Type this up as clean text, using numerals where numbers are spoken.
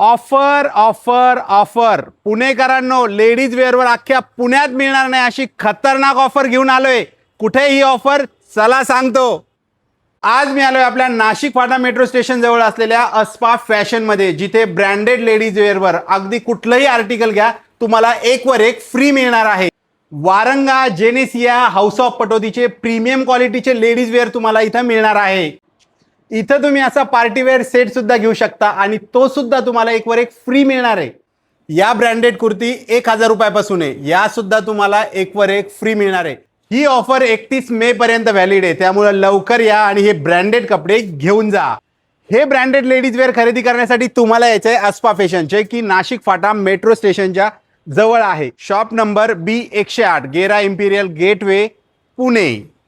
Offer offer offer पुणेकरांनो, ladies वेअरवर अख्ख्या पुण्यात मिळणार नाही अशी खतरनाक ऑफर घेऊन आलोय. कुठे ही ऑफर, चला सांगतो. आज मी आलोय आपल्या नाशिक फाटा मेट्रो स्टेशन जवळ असलेल्या अस्पा फॅशन मध्ये, जिथे ब्रँडेड लेडीज वेअरवर अगदी कुठलंही आर्टिकल घ्या, तुम्हाला एक वर एक फ्री मिळणार आहे. Waranga, Genesis, house of पटोदीचे premium क्वालिटीचे लेडीज वेअर तुम्हाला इथं मिळणार आहे. इथं तुम्ही असा पार्टीवेअर सेट सुद्धा घेऊ शकता आणि तो सुद्धा तुम्हाला एक वर एक फ्री मिळणार आहे. या ब्रँडेड कुर्ती 1000 रुपयापासून आहे, या सुद्धा तुम्हाला एक वर एक फ्री मिळणार आहे. ही ऑफर 31 मे पर्यंत व्हॅलिड आहे, त्यामुळे लवकर या आणि हे ब्रँडेड कपडे घेऊन जा. हे ब्रँडेड लेडीज वेअर खरेदी करण्यासाठी तुम्हाला यायचंय अस्पा फॅशनचे, की नाशिक फाटा मेट्रो स्टेशनच्या जवळ आहे. शॉप नंबर B108, गेरा इम्पिरियल गेटवे, पुणे.